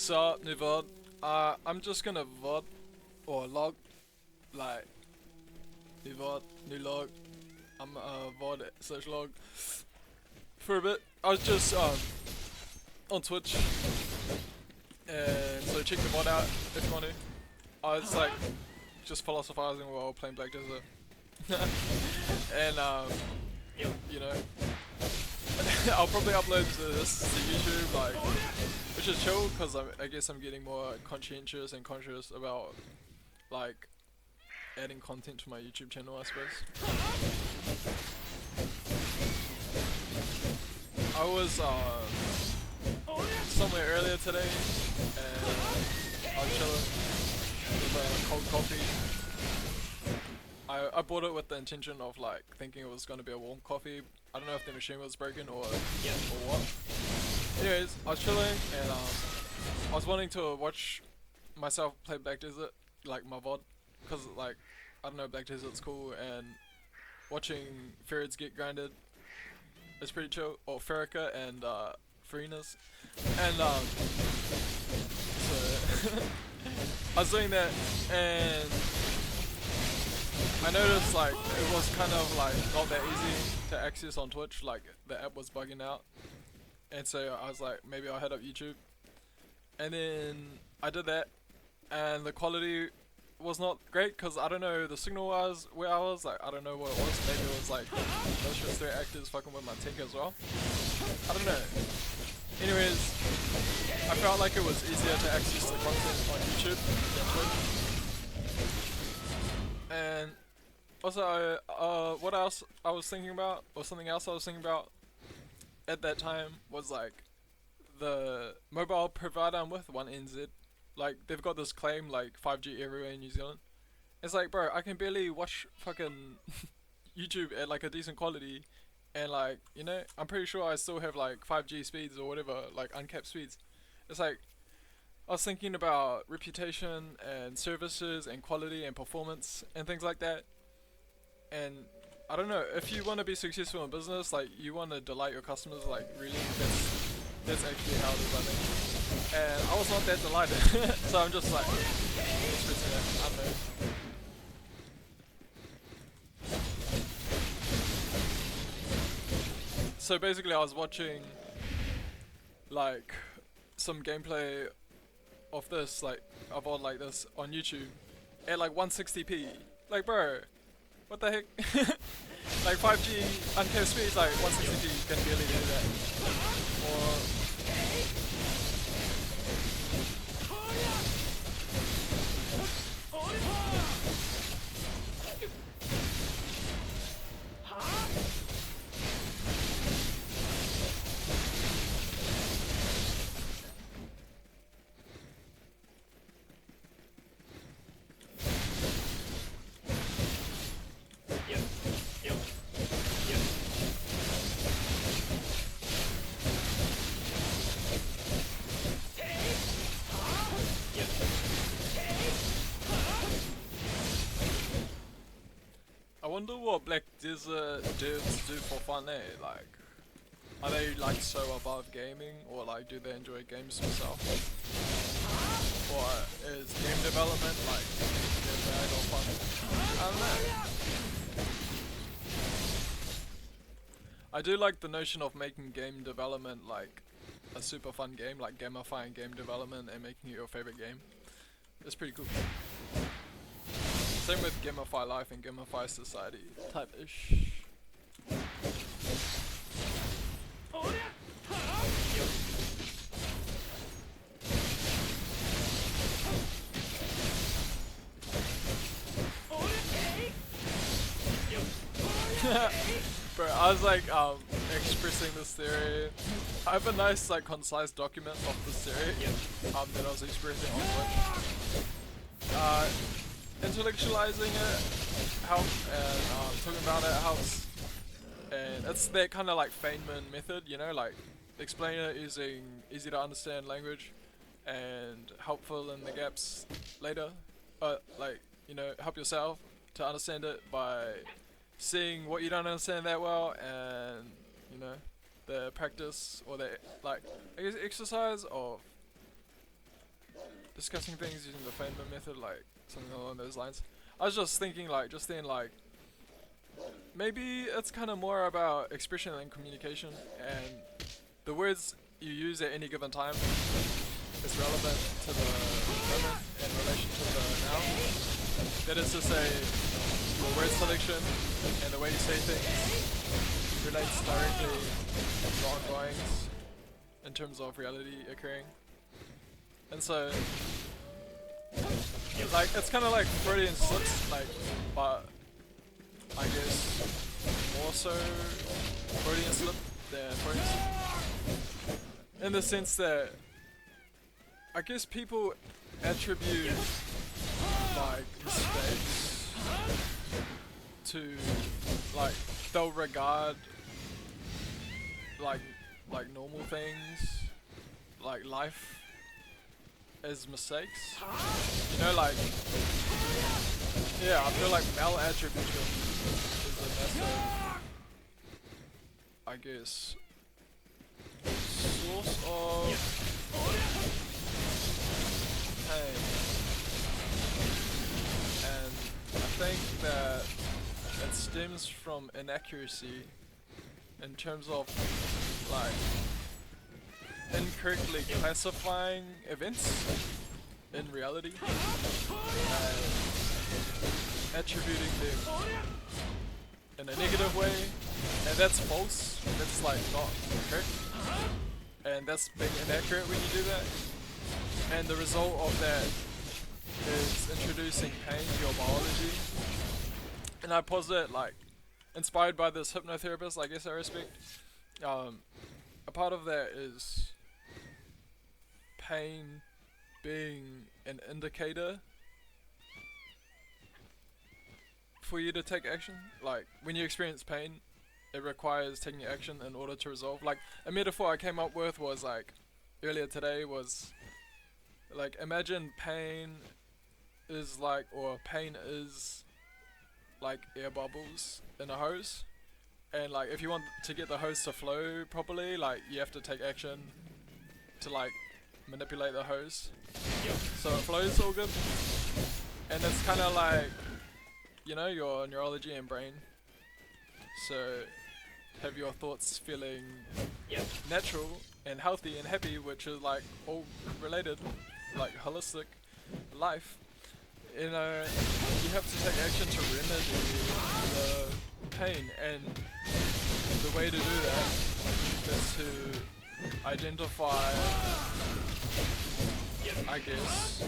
So, new VOD. I'm just gonna VOD or log, like, new VOD, new log. I'm VOD slash log for a bit. I was just on Twitch, and so check the VOD out if you want to. I was like just philosophizing while playing Black Desert, and you know, I'll probably upload this to YouTube, like, which is chill because I guess I'm getting more conscientious and conscious about like adding content to my YouTube channel, I suppose. I was somewhere earlier today and I was chilling with a cold coffee. I bought it with the intention of like thinking it was gonna be a warm coffee. I don't know if the machine was broken or what. Anyways, I was chilling and I was wanting to watch myself play Black Desert, like my VOD, because like I don't know, Black Desert's cool and watching ferrets get grinded is pretty chill. Or Ferrica and Farina's, and so I was doing that and I noticed like it was kind of like not that easy to access on Twitch, like the app was bugging out, and so I was like maybe I'll head up YouTube, and then I did that and the quality was not great because I don't know the signal was where I was, like I don't know what it was, maybe it was like malicious threat actors fucking with my tech as well, I don't know. Anyways, I felt like it was easier to access the content on YouTube than Twitch. And also, what else I was thinking about, or something else I was thinking about at that time was like the mobile provider I'm with, 1NZ. Like they've got this claim like 5G everywhere in New Zealand. It's like, bro, I can barely watch fucking YouTube at like a decent quality, and like you know, I'm pretty sure I still have like 5G speeds or whatever, like uncapped speeds. It's like I was thinking about reputation and services and quality and performance and things like that. And I don't know, if you want to be successful in business, like you want to delight your customers, like really, that's actually how it is, I think. And I was not that delighted, so I'm just like expressing that. I don't know. So basically, I was watching like some gameplay of this, like a VOD like this on YouTube at like 160p. Like, bro, what the heck? Like 5G uncapped speeds, like 160p, you can barely do that. Or I wonder what Black Desert devs do for fun, eh? Like, are they like so above gaming, or like do they enjoy games themselves? Or is game development like their bag or fun? I don't know. I do like the notion of making game development like a super fun game, like gamifying game development and making it your favorite game. It's pretty cool. Same with Gamify Life and Gamify Society type-ish. Bro, I was like expressing this theory. I have a nice like concise document of this theory that I was expressing on Twitch. Intellectualizing it helps, and talking about it helps, and it's that kind of like Feynman method, you know, like explain it using easy to understand language and help fill in the gaps later, but like, you know, help yourself to understand it by seeing what you don't understand that well, and you know, the practice or the like I guess exercise of discussing things using the Feynman method, like something along those lines. I was just thinking like maybe it's kind of more about expression and communication, and the words you use at any given time is relevant to the moment in relation to the now. That is to say, your word selection and the way you say things relates directly to ongoings in terms of reality occurring. And so, like, it's kind of like Freudian slips, like, but I guess more so Freudian slip than Freudian slip. In the sense that I guess people attribute like mistakes to, like, they'll regard like normal things, like life, as mistakes. You know, like, yeah, I feel like malattribution is a massive, I guess, source of pain. And I think that it stems from inaccuracy in terms of, like, incorrectly classifying events in reality and attributing them in a negative way, and that's false, that's like not correct, and that's being inaccurate when you do that, and the result of that is introducing pain to your biology. And I posit, like, inspired by this hypnotherapist, I guess I respect, a part of that is pain being an indicator for you to take action. Like, when you experience pain, it requires taking action in order to resolve. Like, a metaphor I came up with was, like, earlier today was, like, imagine pain is like, or pain is like air bubbles in a hose, and like if you want to get the hose to flow properly, like you have to take action to like manipulate the hose so it flows all good. And it's kind of like, you know, your neurology and brain. So have your thoughts feeling natural and healthy and happy, which is like all related, like holistic life. You know, you have to take action to remedy the pain, and the way to do that is to identify, I guess,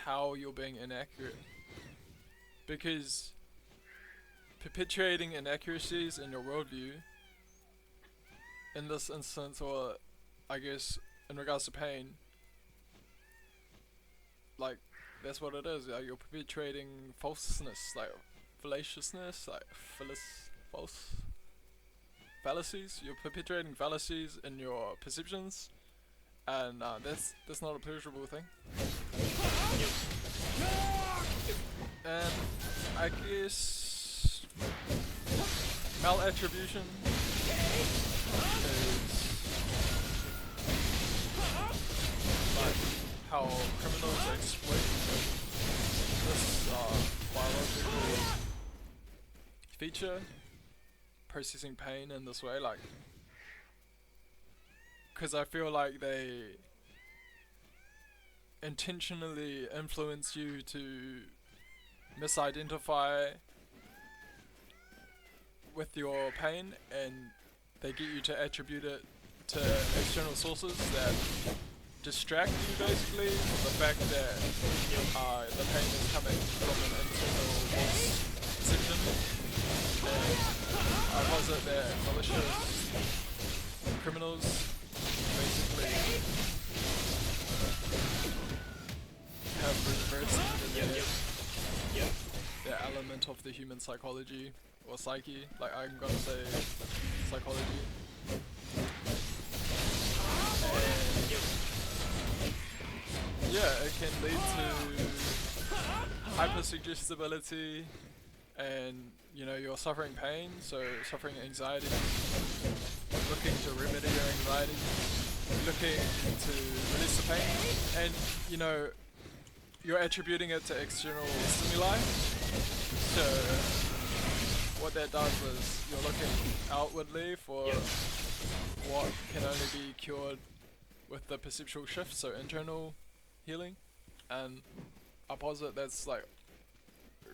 how you're being inaccurate. Because perpetuating inaccuracies in your worldview, in this instance, or I guess in regards to pain, like, that's what it is. You're perpetuating falseness, like fallaciousness, like false fallacies. You're perpetuating fallacies in your perceptions, and that's not a pleasurable thing. And I guess malattribution is like how criminals exploit this biological feature, processing pain in this way, like, because I feel like they intentionally influence you to misidentify with your pain, and they get you to attribute it to external sources that distract you basically from the fact that the pain is coming from an internal false perception. And I posit that malicious criminals basically have reversed their element of the human psychology or psyche. Like, I'm gonna say psychology. Yeah, it can lead to hypersuggestibility, and, you know, you're suffering pain, so suffering anxiety, looking to remedy your anxiety, looking to release the pain, and you know, you're attributing it to external stimuli. So what that does is you're looking outwardly for what can only be cured with the perceptual shift, so internal healing. And I posit that's like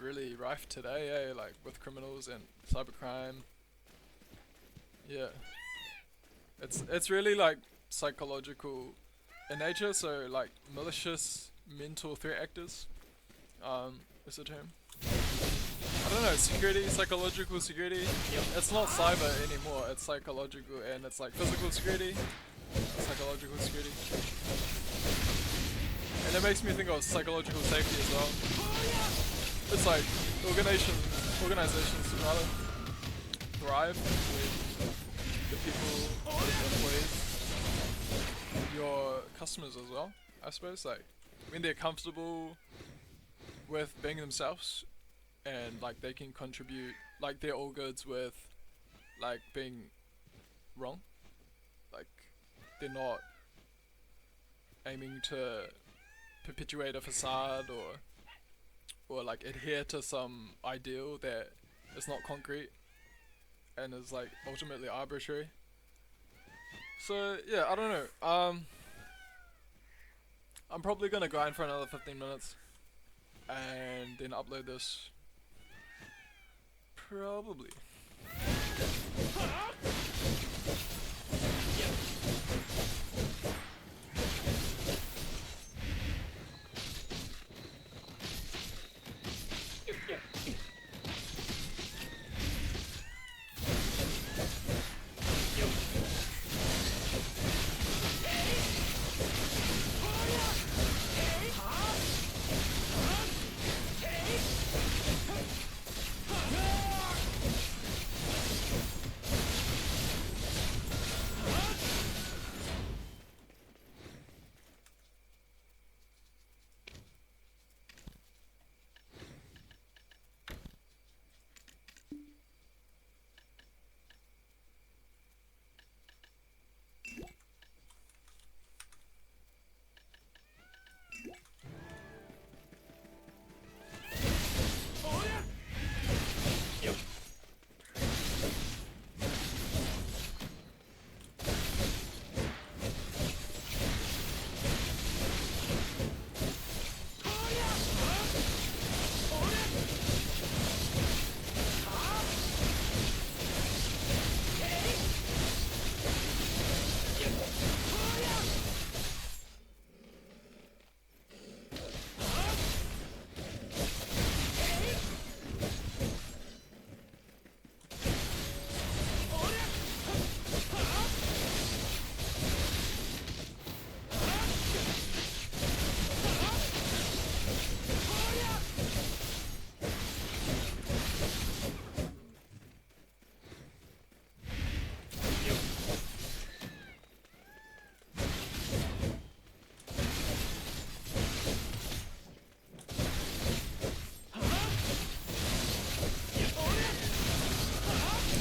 really rife today, like with criminals and cybercrime. Yeah, it's really like psychological in nature. So like malicious mental threat actors is the term. I don't know, security, psychological security. Yep. It's not cyber anymore, it's psychological, and it's like physical security, psychological security. And it makes me think of psychological safety as well. It's like organizations rather thrive with the people, the employees, your customers as well, I suppose. Like when they're comfortable with being themselves, and like they can contribute, like they're all goods with like being wrong, like they're not aiming to perpetuate a facade or like adhere to some ideal that is not concrete and is like ultimately arbitrary. So yeah, I don't know, I'm probably gonna grind for another 15 minutes and then upload this. Probably.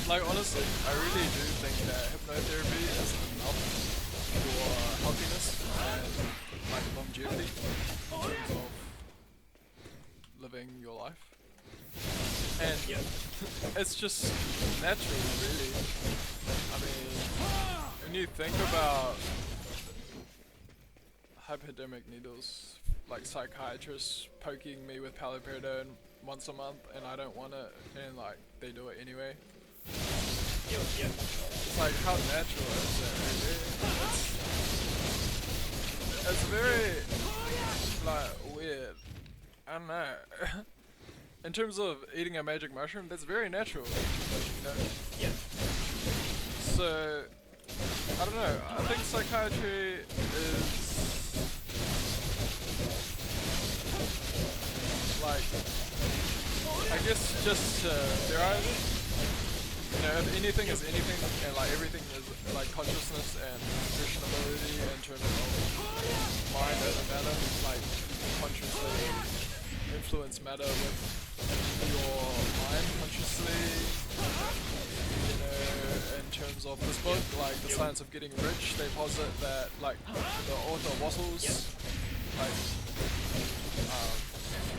Like honestly, I really do think that hypnotherapy is enough for healthiness and like longevity in terms of living your life. And it's just natural, really. I mean, when you think about hypodermic needles, like psychiatrists poking me with paliperidone once a month and I don't want it, and like they do it anyway. It's like, how natural is it, really? It's very like weird. I don't know. In terms of eating a magic mushroom, that's very natural, you know? So I don't know, I think psychiatry is like, I guess just theorize. You know, if anything is anything, and like everything is like consciousness and impressionability in terms of mind over matter, like consciously influence matter with your mind consciously, you know, in terms of this book, like The Science of Getting Rich, they posit that, like, the author Wassels, like,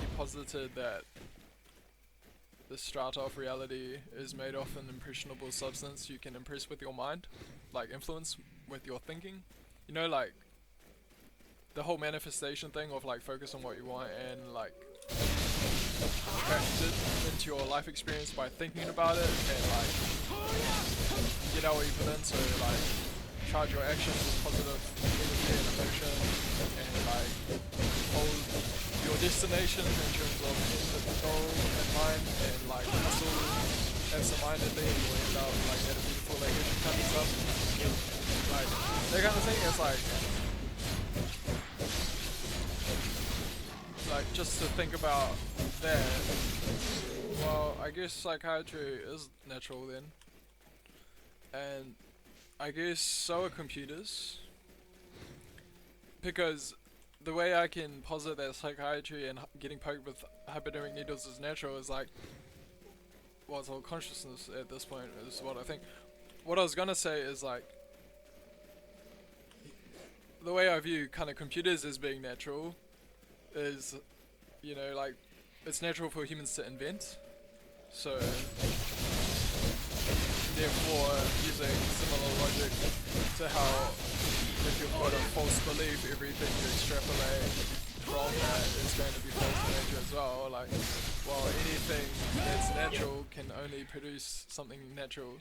he posited that the strata of reality is made of an impressionable substance you can impress with your mind, like influence with your thinking. You know, like, the whole manifestation thing of like focus on what you want and like attract it into your life experience by thinking about it and like get out what you put in, so like charge your actions with positive energy and emotion and like hold your destination in terms of the goal in mind and like hustle absent-mindedly and you'll end up like at a beautiful location kind of stuff. Like that kind of thing is like just to think about that. Well, I guess psychiatry is natural then, and I guess so are computers, because the way I can posit that psychiatry and getting poked with hypodermic needles is natural is like, well, it's all consciousness at this point is what I think. What I was gonna say is like, the way I view kind of computers as being natural is, you know, like, it's natural for humans to invent, so therefore using similar logic to how if you've got a false belief, everything you extrapolate from that is going to be false in nature as well. Like, well, anything that's natural can only produce something natural,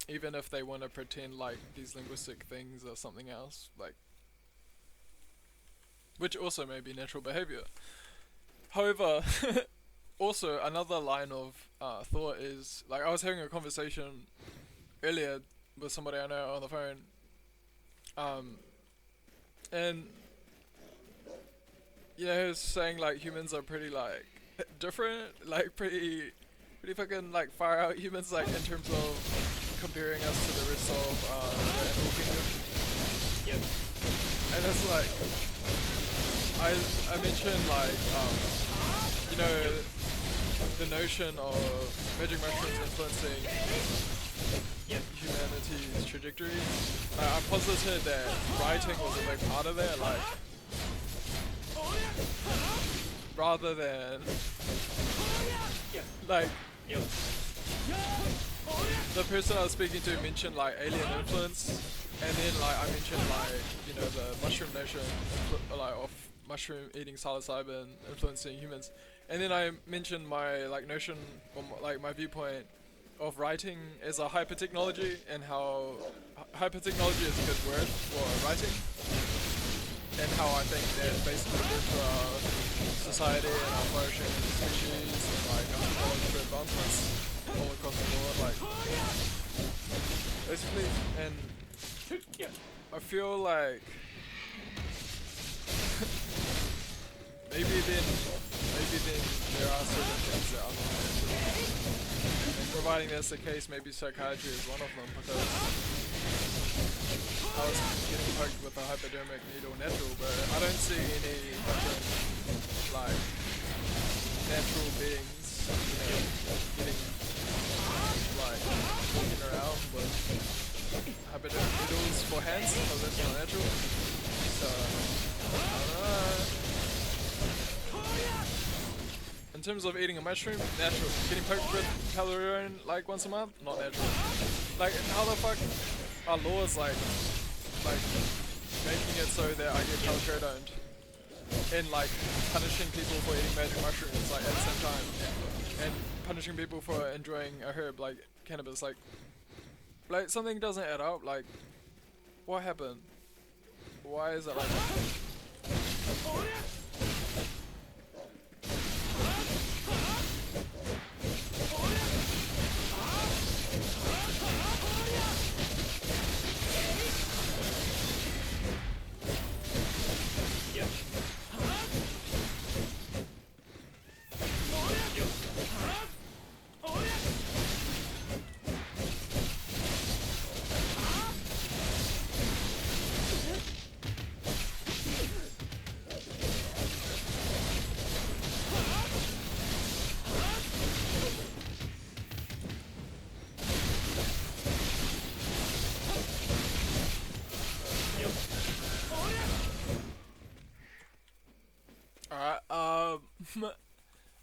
even if they want to pretend like these linguistic things are something else, like, which also may be natural behavior. However, also another line of thought is, like, I was having a conversation earlier with somebody I know on the phone, and you know, he was saying like humans are pretty like different, like pretty fucking like far out humans, like in terms of comparing us to the rest of the animal kingdom. Yep. And it's like, I mentioned like, you know, the notion of magic mushrooms influencing humanity's trajectory. I posited that writing was a big part of that, like, rather than like the person I was speaking to mentioned like alien influence, and then like I mentioned like, you know, the mushroom notion, like of mushroom eating psilocybin influencing humans, and then I mentioned my like notion, or like my viewpoint of writing as a hyper technology, and how hyper technology is a good word for writing, and how I think that basically good for our society and our flourishing as a species, and like our technological advancements all across the board, like basically. And I feel like maybe then there are certain things that are not natural, and providing that's the case, maybe psychiatry is one of them, because I was getting poked with a hypodermic needle natural, but I don't see any different like natural beings, you know, getting like walking around with hypodermic needles for hands, because that's not natural. So I don't know. In terms of eating a mushroom, natural. Getting poked with calorian like once a month, not natural. Like, how the fuck are laws like making it so that I get calcodoned and like punishing people for eating magic mushrooms like at the same time, and punishing people for enjoying a herb like cannabis? Like something doesn't add up. Like, what happened? Why is it like that?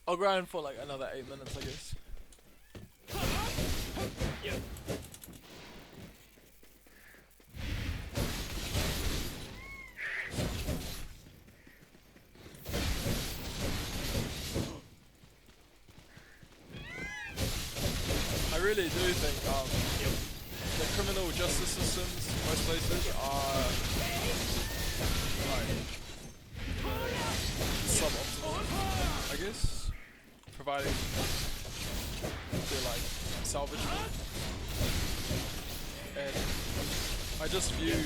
I'll grind for like another 8 minutes, I guess. I really do think the criminal justice systems most places are like suboptimal, I guess, providing they're like salvageable. And I just view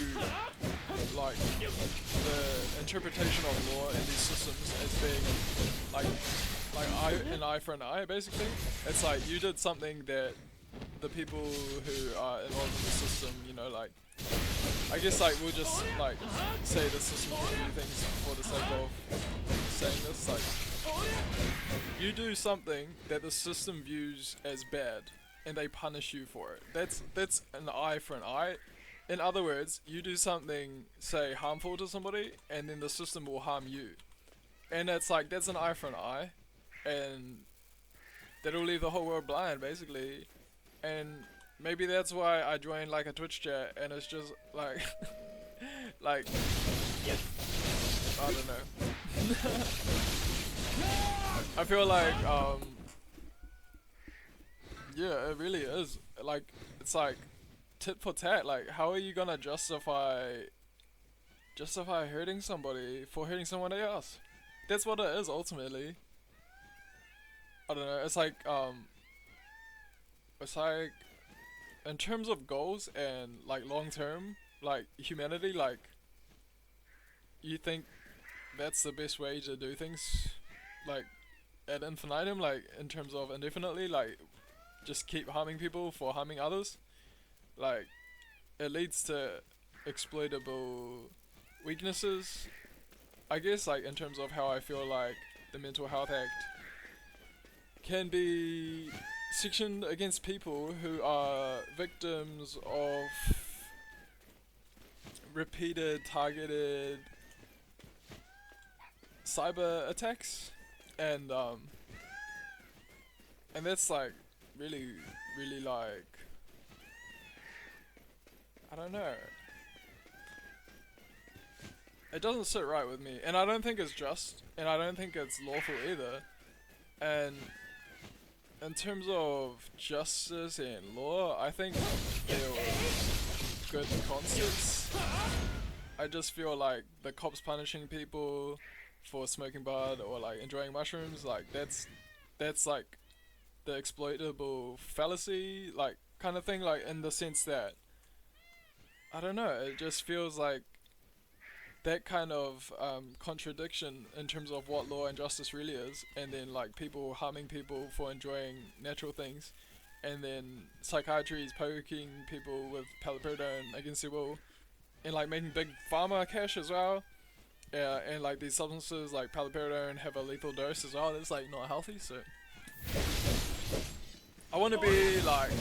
like the interpretation of law in these systems as being like an eye for an eye, basically. It's like you did something that the people who are involved in the system, you know, like I guess like we'll just like say the system can do things for the sake of saying this. Like you do something that the system views as bad, and they punish you for it. That's an eye for an eye. In other words, you do something, say, harmful to somebody, and then the system will harm you. And it's like, that's an eye for an eye, and that'll leave the whole world blind, basically. And maybe that's why I joined like a Twitch chat, and it's just like, like, I don't know. I feel like, yeah, it really is. Like, it's like, tit for tat. Like, how are you gonna justify hurting somebody for hurting someone else? That's what it is ultimately. I don't know. It's like in terms of goals and like long term, like humanity, like you think that's the best way to do things, like ad infinitum, like in terms of indefinitely, like just keep harming people for harming others. Like, it leads to exploitable weaknesses. I guess, like, in terms of how I feel like the Mental Health Act can be sectioned against people who are victims of repeated, targeted cyber attacks. And that's, like, really, really, like, I don't know. It doesn't sit right with me, and I don't think it's just, and I don't think it's lawful either. And in terms of justice and law, I think they're good concepts. I just feel like the cops punishing people for smoking bud or like enjoying mushrooms, like that's like the exploitable fallacy, like kind of thing, like in the sense that I don't know, it just feels like that kind of contradiction in terms of what law and justice really is, and then like people harming people for enjoying natural things, and then psychiatry is poking people with paliperidone against their will, and like making big pharma cash as well. Yeah, and like these substances like paliperidone have a lethal dose as well. That's like not healthy. So I want to be like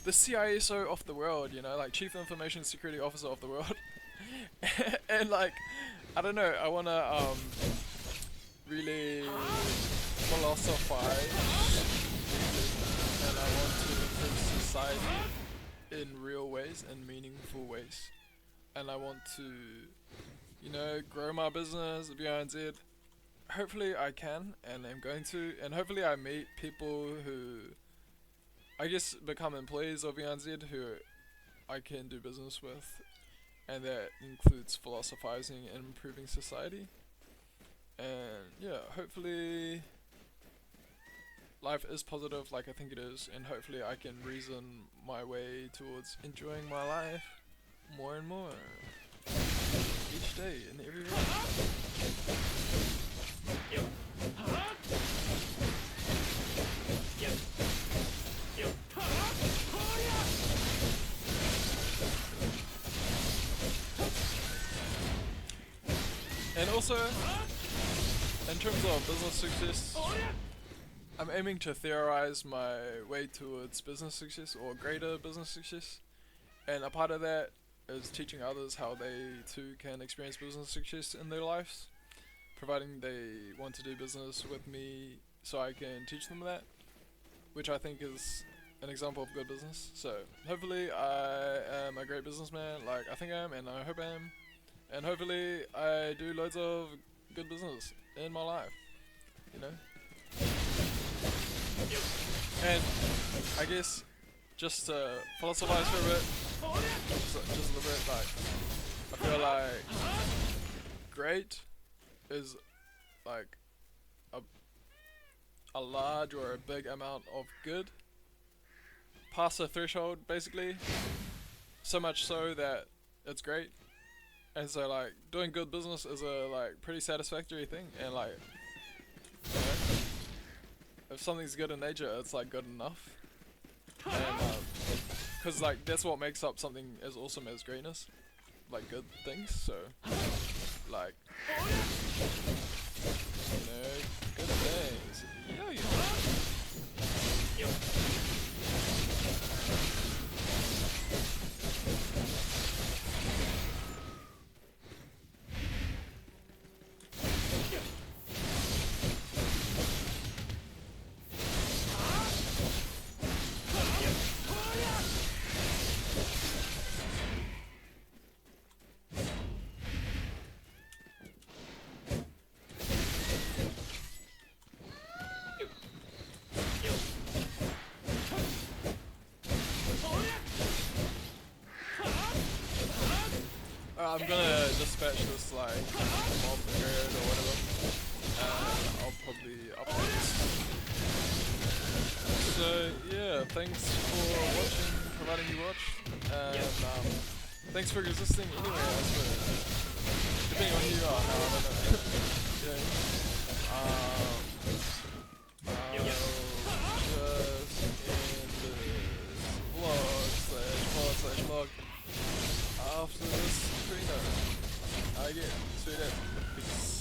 the CISO of the world, you know, like Chief Information Security Officer of the world. And like, I don't know, I wanna really philosophize, and I want to improve society in real ways and meaningful ways. And I want to, you know, grow my business beyond Z. Hopefully I can, and I'm going to, and hopefully I meet people who I guess become employees of Beyond Z who I can do business with, and that includes philosophizing and improving society. And yeah, hopefully life is positive like I think it is, and hopefully I can reason my way towards enjoying my life more and more each day and every day. And also, in terms of business success, I'm aiming to theorize my way towards business success or greater business success, and a part of that is teaching others how they too can experience business success in their lives. providing they want to do business with me so I can teach them that, which I think is an example of good business. So hopefully I am a great businessman like I think I am, and I hope I am, and hopefully I do loads of good business in my life, you know. And I guess just to philosophize for a bit, just a little bit, like I feel like great is like a large or a big amount of good past a threshold, basically, so much so that it's great. And so like doing good business is a like pretty satisfactory thing, and like, you know, if something's good in nature, it's like good enough. And cause like that's what makes up something as awesome as greatness, like good things. So like, you know, good things. Yeah, you know. I'm gonna dispatch this like mob period or whatever, and I'll probably upload this. So yeah, thanks for watching, providing you watched, and thanks for resisting anyway, I suppose. Depending on who you are, no, I don't know. Yeah. I'll just end this vlog/vlog after this trainer. I get straight in. Peace.